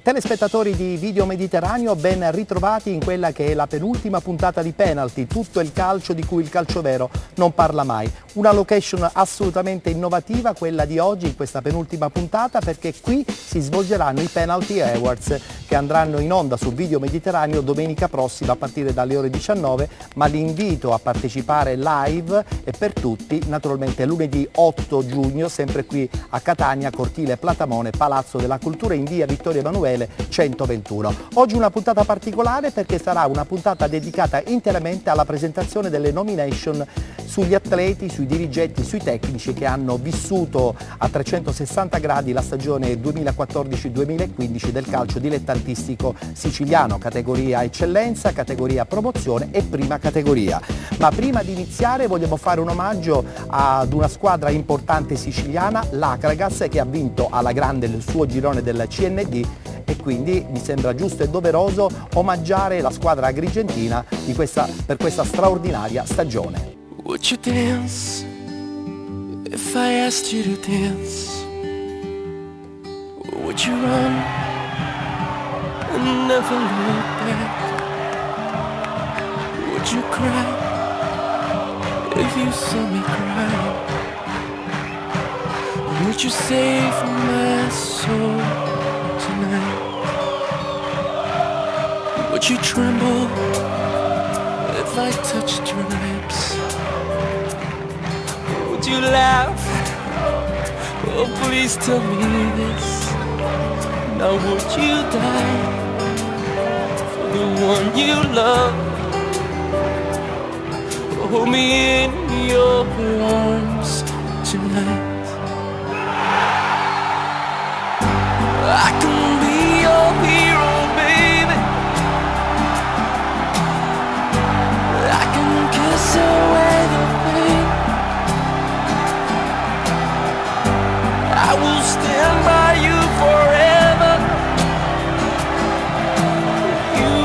Telespettatori di Video Mediterraneo, ben ritrovati in quella che è la penultima puntata di Penalty, tutto il calcio di cui il calcio vero non parla mai. Una location assolutamente innovativa, quella di oggi, in questa penultima puntata, perché qui si svolgeranno i Penalty Awards che andranno in onda su Video Mediterraneo domenica prossima a partire dalle ore 19, ma l'invito a partecipare live è per tutti, naturalmente lunedì 8 giugno, sempre qui a Catania, cortile Platamone, Palazzo della Cultura, in via Vittorio Emanuele 121. Oggi una puntata particolare perché sarà una puntata dedicata interamente alla presentazione delle nomination sugli atleti, sui dirigenti, sui tecnici che hanno vissuto a 360 gradi la stagione 2014-2015 del calcio dilettantistico siciliano, categoria eccellenza, categoria promozione e prima categoria. Ma prima di iniziare vogliamo fare un omaggio ad una squadra importante siciliana, l'Akragas, che ha vinto alla grande il suo girone del CND, e quindi mi sembra giusto e doveroso omaggiare la squadra agrigentina per questa straordinaria stagione. Would you dance if I asked you to dance? Would you run and never look back? Would you cry if you saw me cry? Would you save my soul tonight? Would you tremble if I touched your lips? Would you laugh? Oh, please tell me this. Now would you die for the one you love? Hold me in your arms tonight. I can be your hero, baby. I can kiss away the pain. I will stand by you forever. You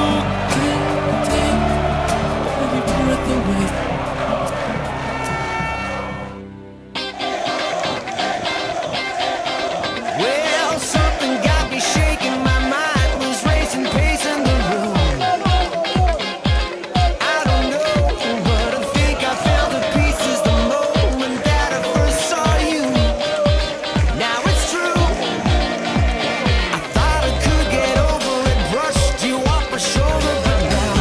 can take every breath away. Well, something got me shaking, my mind was racing, pacing the room. I don't know, but I think I fell to pieces the moment that I first saw you. Now it's true, I thought I could get over it, brushed you off my shoulder, but now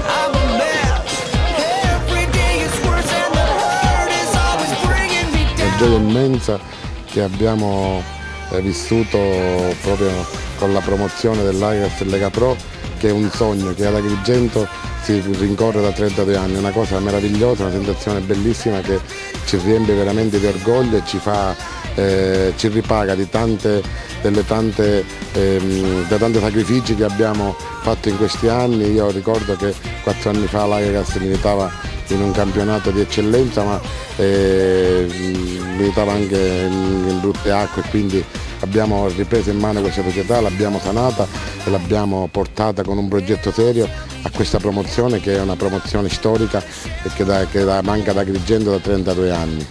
I'm a mess. Every day is worse and the hurt is always bringing me Una down. gioia immensa che abbiamo vissuto proprio con la promozione dell'Ajax in Lega Pro, che è un sogno che ad Agrigento si rincorre da 32 anni, una cosa meravigliosa, una sensazione bellissima che ci riempie veramente di orgoglio e ci ripaga dei tanti sacrifici che abbiamo fatto in questi anni. Io ricordo che 4 anni fa l'Ajax militava in un campionato di eccellenza, ma militava anche in brutte acque, quindi abbiamo ripreso in mano questa società, l'abbiamo sanata e l'abbiamo portata con un progetto serio a questa promozione, che è una promozione storica e che manca ad Agrigento da 32 anni.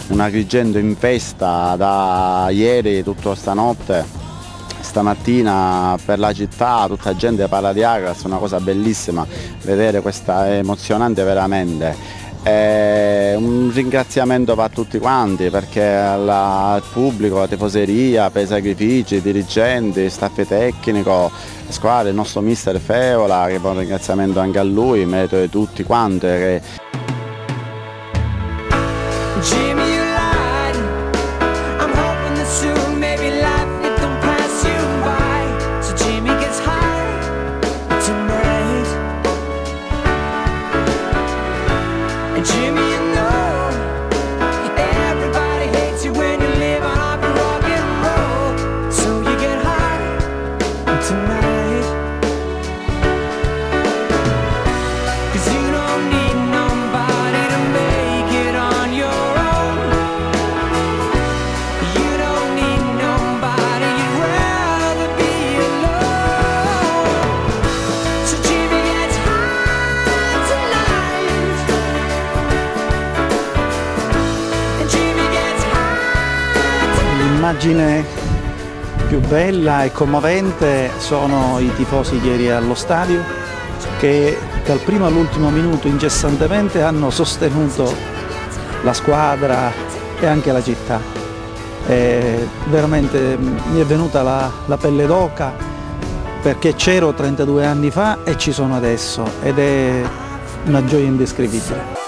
Un Agrigento in festa da ieri, tutta stanotte, stamattina per la città, tutta gente parla di Akragas, una cosa bellissima vedere questa, è emozionante veramente. Un ringraziamento va a tutti quanti, perché al pubblico, alla tifoseria, per i sacrifici, i dirigenti, staff tecnico, la squadra, il nostro mister Feola, che va un ringraziamento anche a lui, in merito di tutti quanti. Jimmy, you lied. I'm hoping that soon, maybe life it don't pass you by. So Jimmy gets high tonight. And Jimmy, you know, everybody hates you when you live on off your rock and roll. So you get high L'immagine più bella e commovente sono i tifosi ieri allo stadio che dal primo all'ultimo minuto incessantemente hanno sostenuto la squadra e anche la città. Veramente mi è venuta la pelle d'oca perché c'ero 32 anni fa e ci sono adesso ed è una gioia indescrivibile.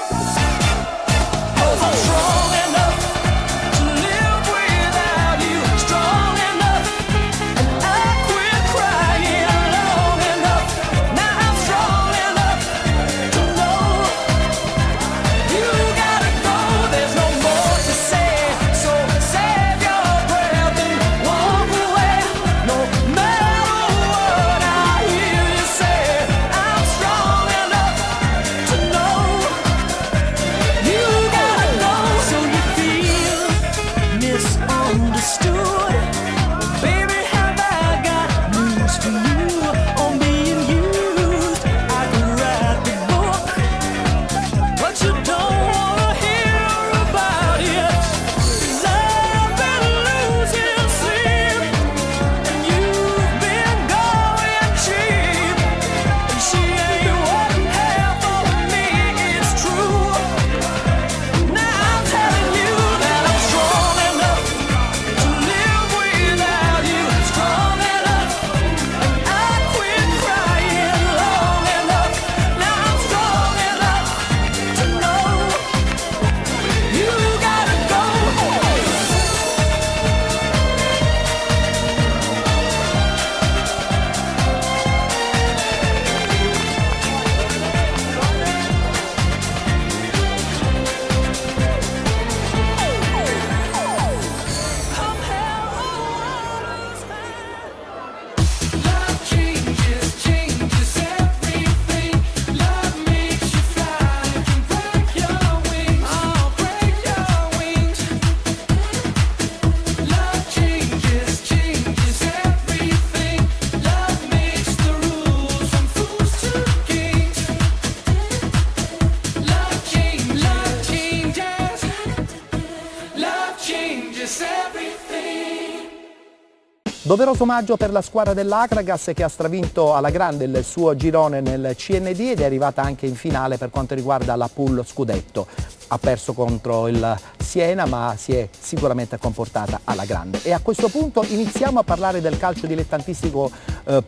Doveroso omaggio per la squadra dell'Akragas che ha stravinto alla grande il suo girone nel CND ed è arrivata anche in finale per quanto riguarda la pool scudetto. Ha perso contro il Siena ma si è sicuramente comportata alla grande. E a questo punto iniziamo a parlare del calcio dilettantistico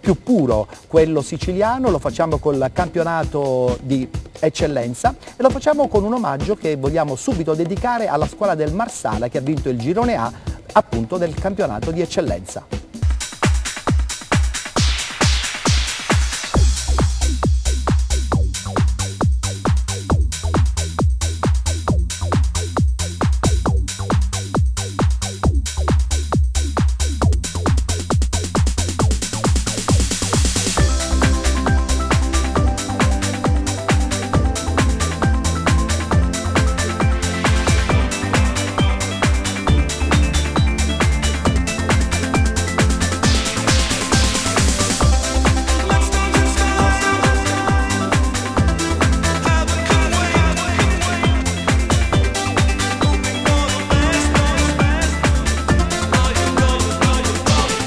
più puro, quello siciliano. Lo facciamo col campionato di eccellenza e lo facciamo con un omaggio che vogliamo subito dedicare alla squadra del Marsala che ha vinto il girone A appunto del campionato di eccellenza.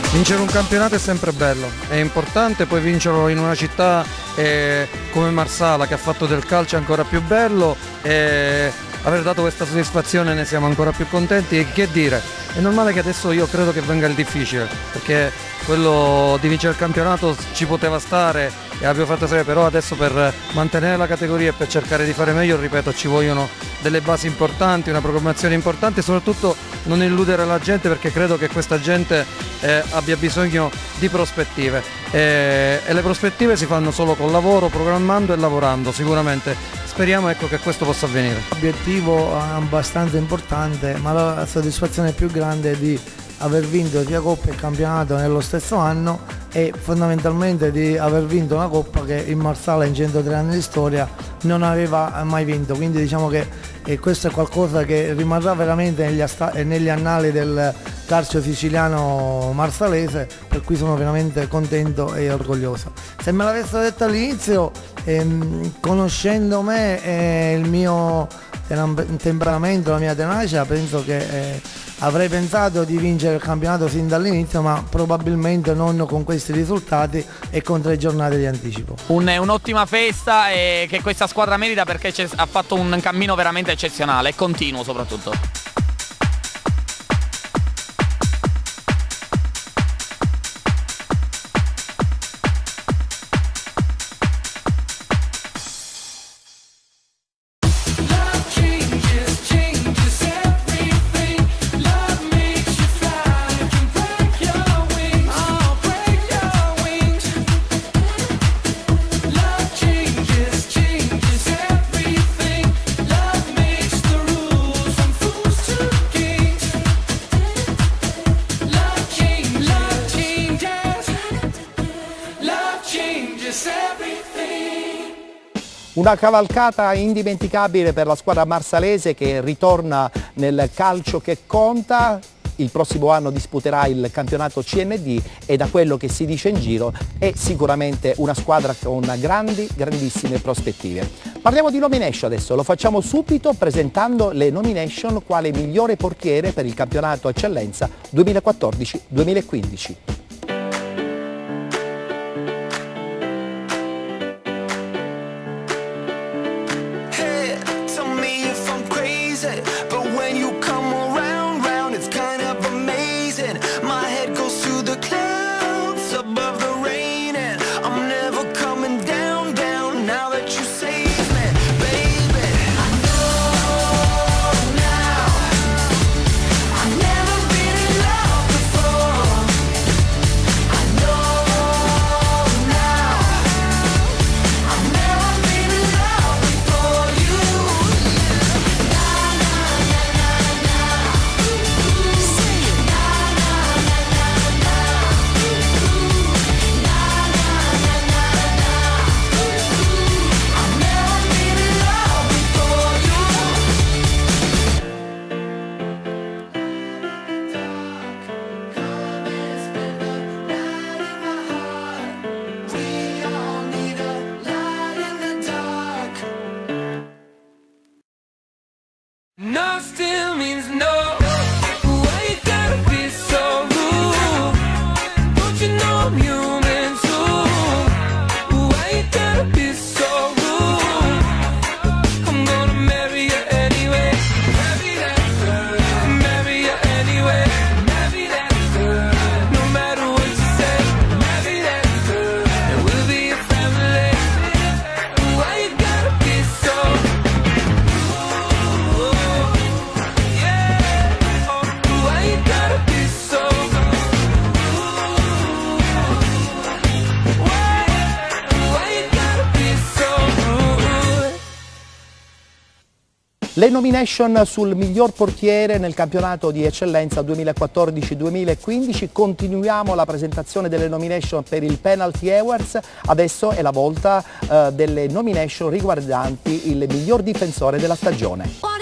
Vincere un campionato è sempre bello, è importante, poi vincerlo in una città come Marsala che ha fatto del calcio ancora più bello e aver dato questa soddisfazione ne siamo ancora più contenti e che dire, è normale che adesso io credo che venga il difficile perché quello di vincere il campionato ci poteva stare e abbiamo fatto sapere, però adesso per mantenere la categoria e per cercare di fare meglio, ripeto, ci vogliono delle basi importanti, una programmazione importante e soprattutto non illudere la gente perché credo che questa gente abbia bisogno di prospettive e le prospettive si fanno solo col lavoro, programmando e lavorando sicuramente. Speriamo ecco, che questo possa avvenire. L'obiettivo è abbastanza importante, ma la soddisfazione più grande è di aver vinto sia Coppa e campionato nello stesso anno e fondamentalmente di aver vinto una Coppa che il Marsala in 103 anni di storia non aveva mai vinto, quindi diciamo che questo è qualcosa che rimarrà veramente negli annali del calcio siciliano marsalese, per cui sono veramente contento e orgoglioso. Se me l'avessero detto all'inizio, conoscendo me e il mio temperamento, la mia tenacia, penso che avrei pensato di vincere il campionato sin dall'inizio, ma probabilmente non con questi risultati e con 3 giornate di anticipo. Un'ottima festa che questa squadra merita, perché ha fatto un cammino veramente eccezionale e continuo soprattutto. Una cavalcata indimenticabile per la squadra marsalese che ritorna nel calcio che conta. Il prossimo anno disputerà il campionato CND e da quello che si dice in giro è sicuramente una squadra con grandissime prospettive. Parliamo di nomination adesso, lo facciamo subito presentando le nomination quale migliore portiere per il campionato eccellenza 2014-2015. No still means no. Why you gotta be so rude? Don't you know I'm human too? Why you gotta be so rude? I'm gonna marry you anyway. Marry that girl. Marry you anyway. Marry that girl. No matter what you say. Marry that girl. And we'll be a family. Why you gotta be so Le nomination sul miglior portiere nel campionato di eccellenza 2014-2015, continuiamo la presentazione delle nomination per il Penalty Awards, adesso è la volta delle nomination riguardanti il miglior difensore della stagione.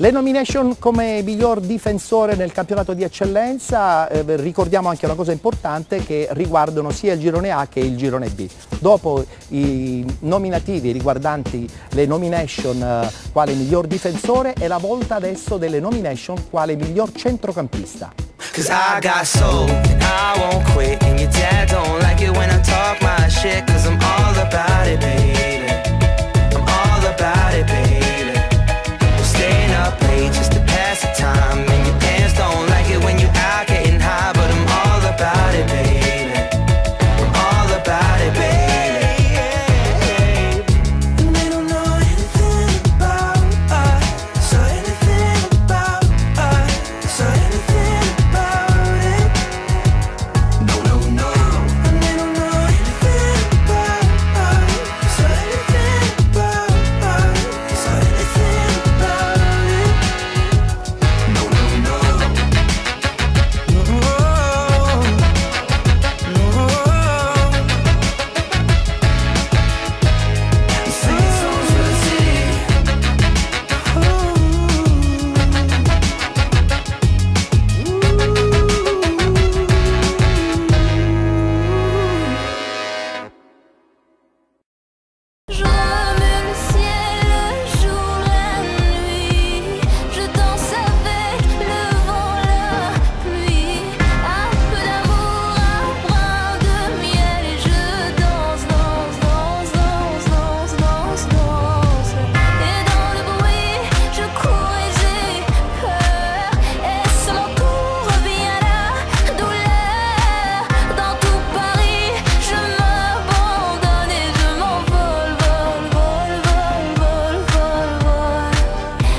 Le nomination come miglior difensore nel campionato di eccellenza, ricordiamo anche una cosa importante che riguardano sia il girone A che il girone B. Dopo i nominativi riguardanti le nomination quale miglior difensore è la volta adesso delle nomination quale miglior centrocampista. Cause I got soul, and I won't quit. And your dad don't like it when I talk my shit. Cause I'm all about it, baby. I'm all about it, baby. I'm staying up late just to pass the time. And your parents don't like it when you out getting high. But I'm all about it, baby. I'm all about it, baby. And they don't know anything about us. So anything about us. So anything about it. No, no, no. And they don't know anything about us. So anything about us. So anything about it. No, no, no. No, no. Singing songs for the city. Je remue le ciel, le jour, la nuit. Je danse avec le vent, la pluie. Un peu d'amour, un brin de miel. Et je danse, danse, danse, danse, danse, danse, danse. Et dans le bruit, je cours et j'ai peur. Et ce manteau revient la douleur. Dans tout Paris, je m'abandonne et je m'envole, vol, vol, vol, vol, vol, vol.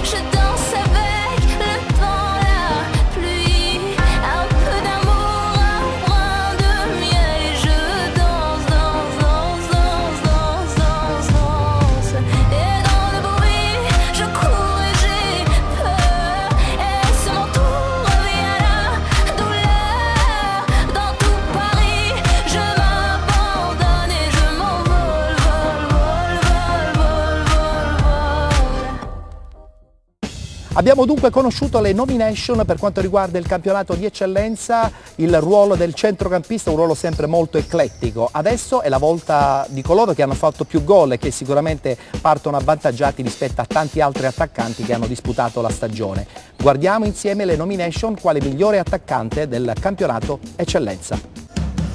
Je danse avec le vent, la pluie. Un peu d'amour, un brin de miel. Et je danse, danse, danse, danse, danse, danse, danse. Et dans le bruit, je cours et j'ai peur. Et ce manteau revient la douleur. Dans tout Paris, je m'abandonne et je m'envole, vol, vol, vol, vol, vol, vol. Abbiamo dunque conosciuto le nomination per quanto riguarda il campionato di eccellenza, il ruolo del centrocampista, un ruolo sempre molto eclettico. Adesso è la volta di coloro che hanno fatto più gol e che sicuramente partono avvantaggiati rispetto a tanti altri attaccanti che hanno disputato la stagione. Guardiamo insieme le nomination quale migliore attaccante del campionato eccellenza.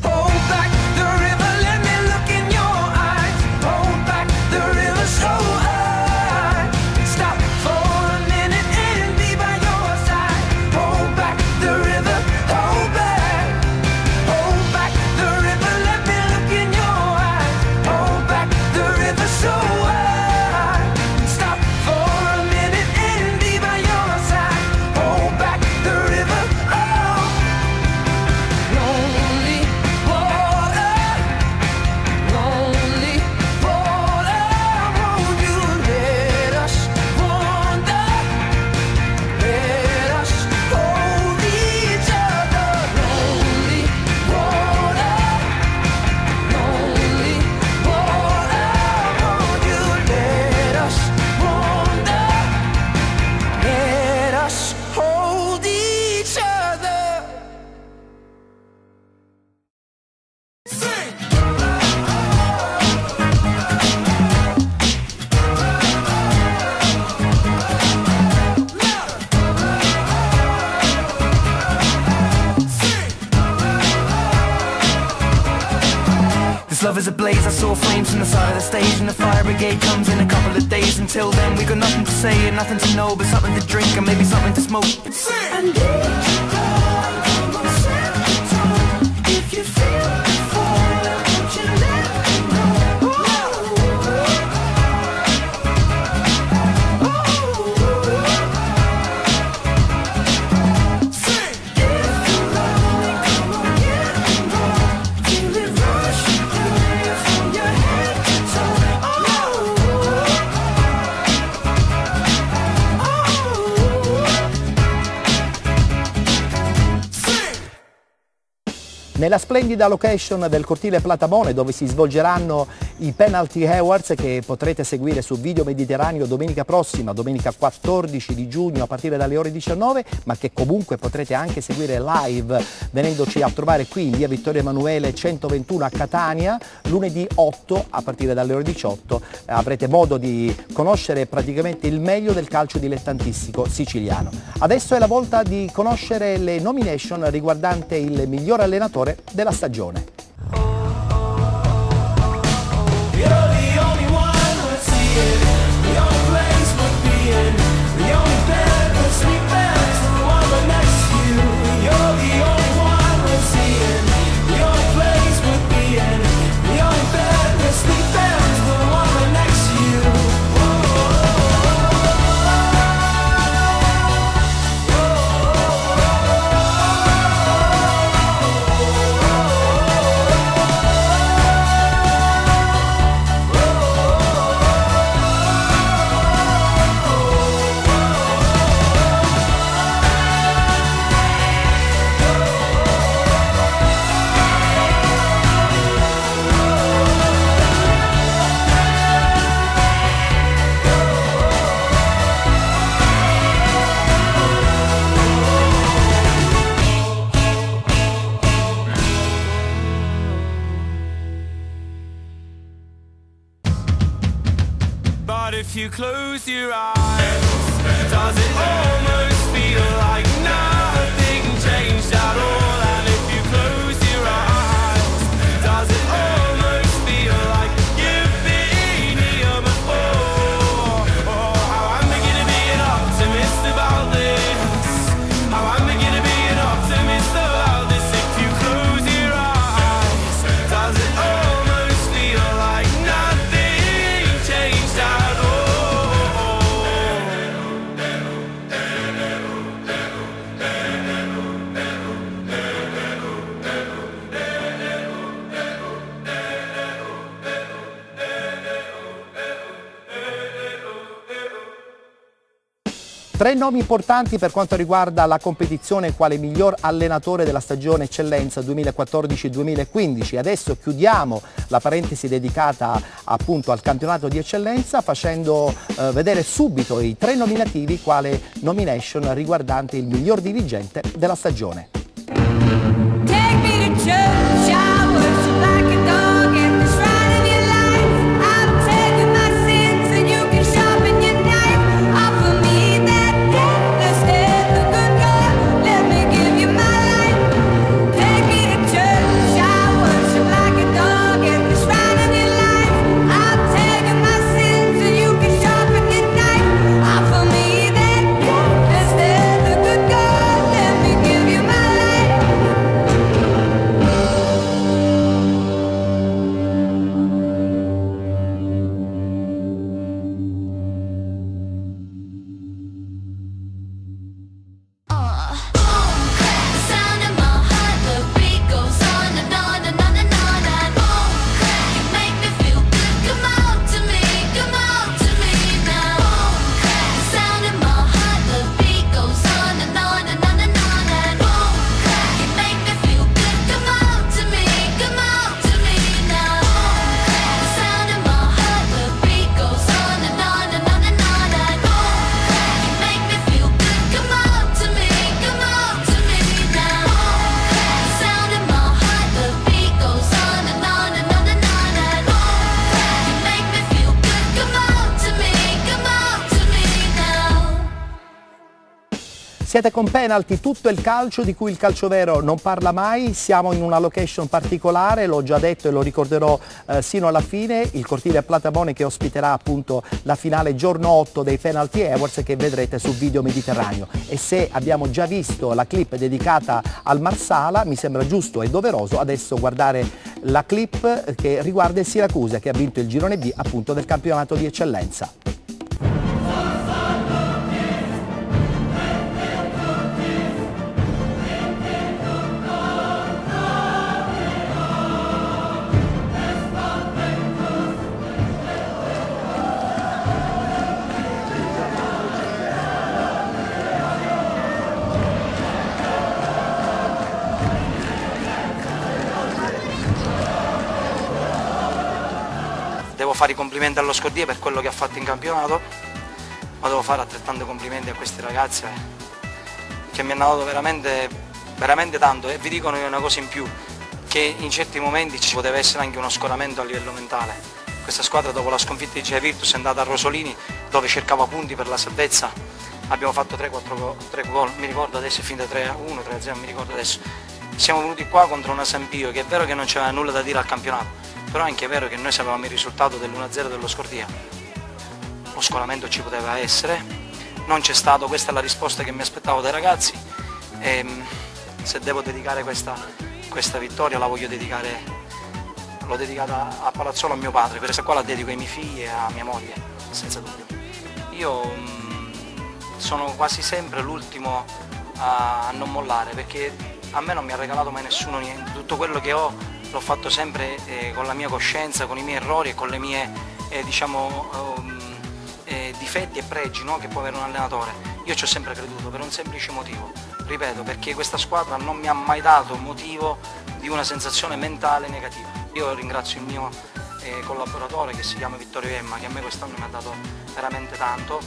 Hold back the river, let me look in your eyes. Hold back the river so high. Stop for a minute and be by your side. Hold back the river, hold back. Hold back the river, let me look in your eyes. Hold back the river so high. Stop for a minute and be by your side. Hold back the river, oh. Lonely water, lonely water, won't you let us wander? Let us hold each other. Lonely water, lonely water, won't you let us wander? Let us hold each other. This love is a blaze, I saw flames from the side of the stage. And the fire brigade comes in a couple of days. Until then we got nothing to say and nothing to know, but something to drink and maybe something to smoke. If you feel the fall, won't you let me know? If you're lonely, come on, get involved. Feel it rushing through you from your head to toe. Nella splendida location del cortile Platamone, dove si svolgeranno i Penalty Awards, che potrete seguire su Video Mediterraneo domenica prossima, domenica 14 di giugno a partire dalle ore 19, ma che comunque potrete anche seguire live venendoci a trovare qui in via Vittorio Emanuele 121 a Catania, lunedì 8 a partire dalle ore 18. Avrete modo di conoscere praticamente il meglio del calcio dilettantistico siciliano. Adesso è la volta di conoscere le nomination riguardante il miglior allenatore della stagione. But if you close your eyes, does it almost feel like nothing changed at all? And if you close your eyes, does it almost feel like you've been here before? Oh, how I'm beginning to be an optimist about this. How I'm beginning to be an optimist about this. If you close your eyes, does it almost feel like nothing changed at all? Tre nomi importanti per quanto riguarda la competizione quale miglior allenatore della stagione Eccellenza 2014-2015. Adesso chiudiamo la parentesi dedicata appunto al campionato di Eccellenza facendo vedere subito i tre nominativi quale nomination riguardante il miglior dirigente della stagione. Take me to church, I worship like a dog at the shrine of your life. I'll tell you my sins and you can sharpen your knife. Offer me that gift instead, the good God, let me give you my life. Take me to church, I worship like a dog at the shrine of your life. I'll tell you my sins and you can sharpen your knife. Offer me that gift instead, the good God, let me give you my life. Sound in my heart, the beat goes on and on and on and on and on. You make me feel good. Come out to me now. Sound in my heart, the beat goes on and on and on and on and on. You make me feel good. Come out to me now. Sound in my heart, the beat goes on and on and on and on and on. You make me feel good. Come out to me now. Sound in my heart, the beat goes on and on and on and on and on. You make me feel good. Come out to me now. Siete con Penalty, tutto il calcio di cui il calcio vero non parla mai. Siamo in una location particolare, l'ho già detto e lo ricorderò sino alla fine, il cortile Platamone che ospiterà appunto la finale giorno 8 dei Penalty Awards che vedrete su Video Mediterraneo. E se abbiamo già visto la clip dedicata al Marsala, mi sembra giusto e doveroso adesso guardare la clip che riguarda il Siracusa che ha vinto il girone B appunto del campionato di Eccellenza. fare i complimenti allo Scordia per quello che ha fatto in campionato, ma devo fare altrettanto complimenti a questi ragazzi che mi hanno dato veramente, veramente tanto, e vi dicono una cosa in più, che in certi momenti ci poteva essere anche uno scoramento a livello mentale. Questa squadra dopo la sconfitta di Gia Virtus è andata a Rosolini dove cercava punti per la salvezza, abbiamo fatto 3 gol, mi ricordo adesso è finita 3-1, 3-0, mi ricordo adesso. Siamo venuti qua contro una San Pio che è vero che non c'era nulla da dire al campionato, però è anche vero che noi sapevamo il risultato dell'1-0 dello Scordia. Lo scolamento ci poteva essere, non c'è stato, questa è la risposta che mi aspettavo dai ragazzi, e se devo dedicare questa vittoria l'ho dedicata a Palazzolo, a mio padre, questa qua la dedico ai miei figli e a mia moglie, senza dubbio. Io sono quasi sempre l'ultimo a non mollare, perché a me non mi ha regalato mai nessuno niente, tutto quello che ho l'ho fatto sempre con la mia coscienza, con i miei errori e con le mie difetti e pregi, no, che può avere un allenatore. Io ci ho sempre creduto per un semplice motivo, ripeto, perché questa squadra non mi ha mai dato motivo di una sensazione mentale negativa. Io ringrazio il mio collaboratore che si chiama Vittorio Emma, che a me quest'anno mi ha dato veramente tanto.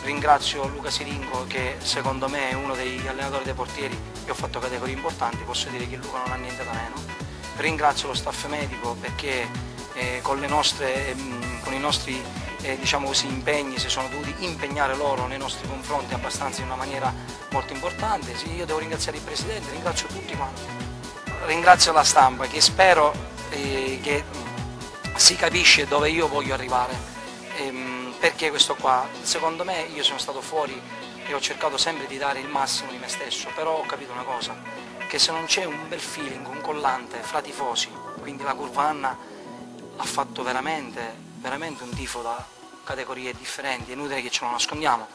Ringrazio Luca Siringo, che secondo me è uno degli allenatori dei portieri che ho fatto categorie importanti, posso dire che Luca non ha niente da meno. Ringrazio lo staff medico perché con i nostri diciamo così, impegni si sono dovuti impegnare loro nei nostri confronti abbastanza in una maniera molto importante. Sì, io devo ringraziare il Presidente, ringrazio tutti quanti, ringrazio la stampa che spero che si capisce dove io voglio arrivare, perché questo qua, secondo me io sono stato fuori e ho cercato sempre di dare il massimo di me stesso, però ho capito una cosa, che se non c'è un bel feeling, un collante fra tifosi, quindi la curva Anna ha fatto veramente un tifo da categorie differenti, è inutile che ce lo nascondiamo.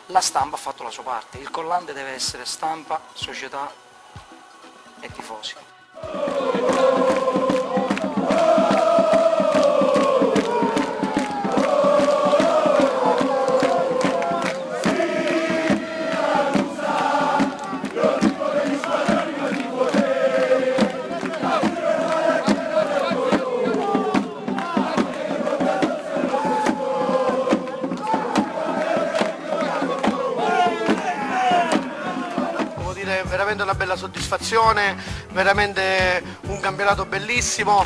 La stampa ha fatto la sua parte, il collante deve essere stampa, società e tifosi. Veramente una bella soddisfazione, veramente un campionato bellissimo.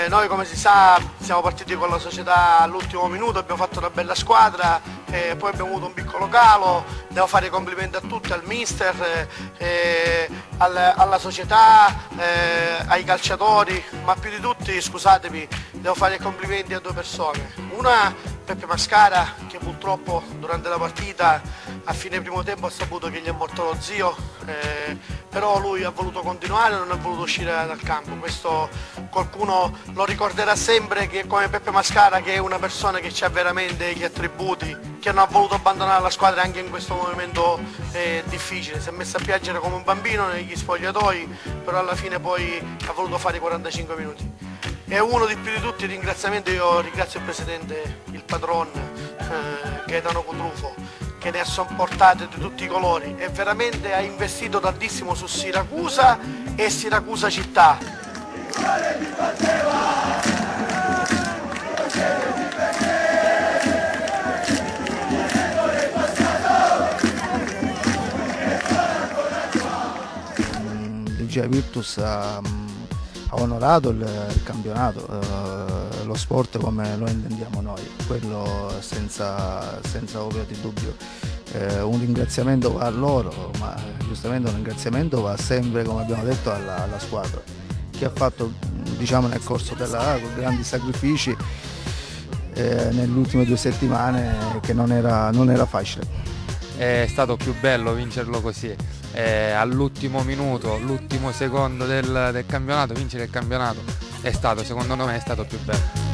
Noi, come si sa, siamo partiti con la società all'ultimo minuto, abbiamo fatto una bella squadra, poi abbiamo avuto un piccolo calo. Devo fare i complimenti a tutti, al mister, alla società, ai calciatori, ma più di tutti, scusatemi, devo fare i complimenti a due persone. Una, Peppe Mascara, che purtroppo durante la partita a fine primo tempo ha saputo che gli è morto lo zio, però lui ha voluto continuare e non ha voluto uscire dal campo. Questo qualcuno lo ricorderà sempre, che come Peppe Mascara, che è una persona che ha veramente gli attributi, che non ha voluto abbandonare la squadra anche in questo momento difficile. Si è messo a piangere come un bambino negli spogliatoi, però alla fine poi ha voluto fare i 45 minuti. E uno di più di tutti, ringraziamento, io ringrazio il Presidente, il patron Gaetano Cutrufo, che ne ha sopportate di tutti i colori e veramente ha investito tantissimo su Siracusa e Siracusa città. Il Gia Virtus ha onorato il campionato, lo sport come lo intendiamo noi, quello senza ombra di dubbio. Un ringraziamento va a loro, ma giustamente un ringraziamento va sempre, come abbiamo detto, alla squadra, che ha fatto, diciamo, nel corso della grandi sacrifici nelle ultime 2 settimane, che non era facile. È stato più bello vincerlo così. All'ultimo minuto, l'ultimo secondo del campionato, vincere il campionato è stato, secondo me, è stato più bello.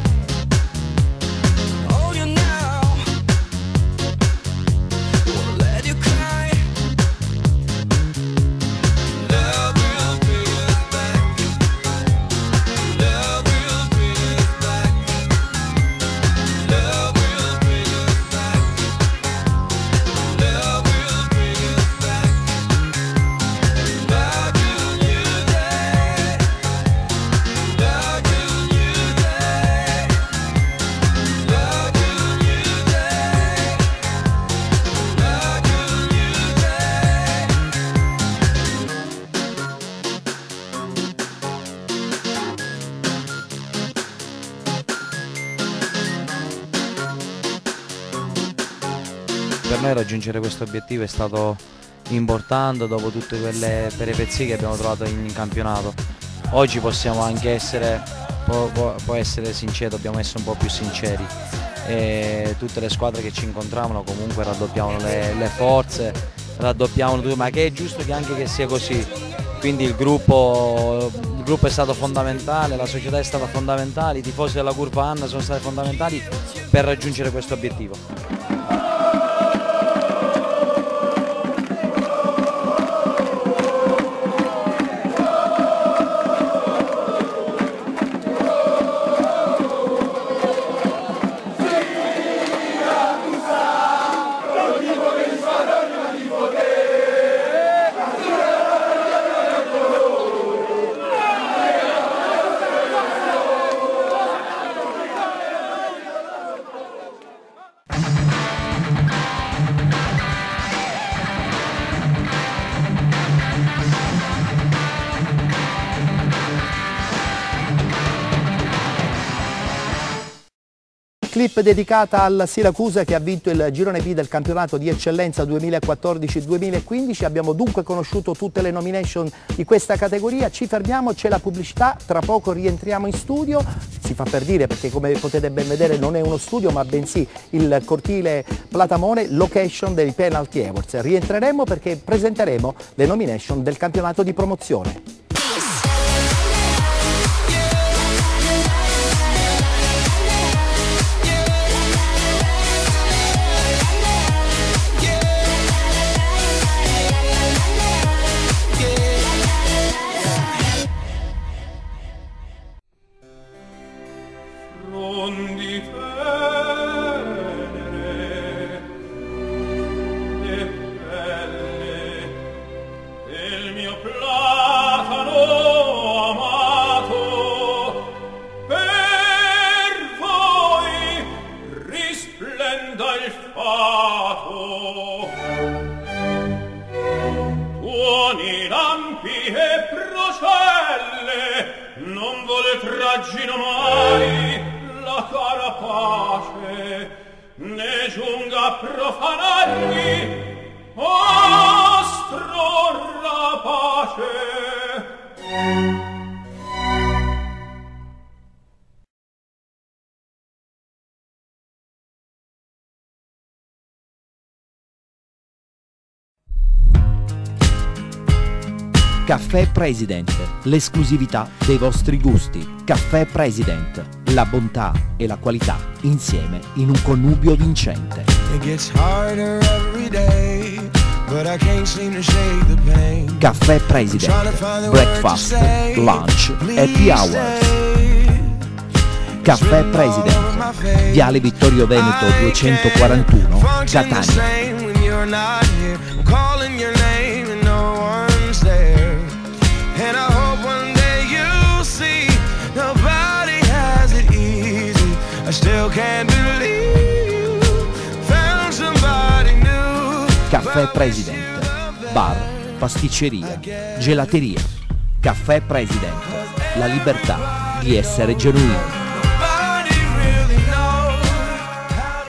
per noi raggiungere questo obiettivo è stato importante dopo tutte quelle peripezie che abbiamo trovato in campionato. Oggi possiamo anche essere, può essere sincero, dobbiamo essere un po' più sinceri. E tutte le squadre che ci incontravano comunque raddoppiavano le forze, raddoppiavano tutto, ma che è giusto che anche che sia così. Quindi il gruppo è stato fondamentale, la società è stata fondamentale, i tifosi della Curva Anna sono stati fondamentali per raggiungere questo obiettivo. Clip dedicata al Siracusa che ha vinto il girone B del campionato di eccellenza 2014-2015. Abbiamo dunque conosciuto tutte le nomination di questa categoria. Ci fermiamo, c'è la pubblicità, tra poco rientriamo in studio. Si fa per dire perché, come potete ben vedere, non è uno studio ma bensì il cortile Platamone, location dei Penalty Awards. Rientreremo perché presenteremo le nomination del campionato di promozione. Caffè President, l'esclusività dei vostri gusti. Caffè President, la bontà e la qualità insieme in un connubio vincente. Caffè President, breakfast, lunch, happy hours. Caffè President, Viale Vittorio Veneto 241, Catania. Caffè President, bar, pasticceria, gelateria. Caffè President, la libertà di essere genuini.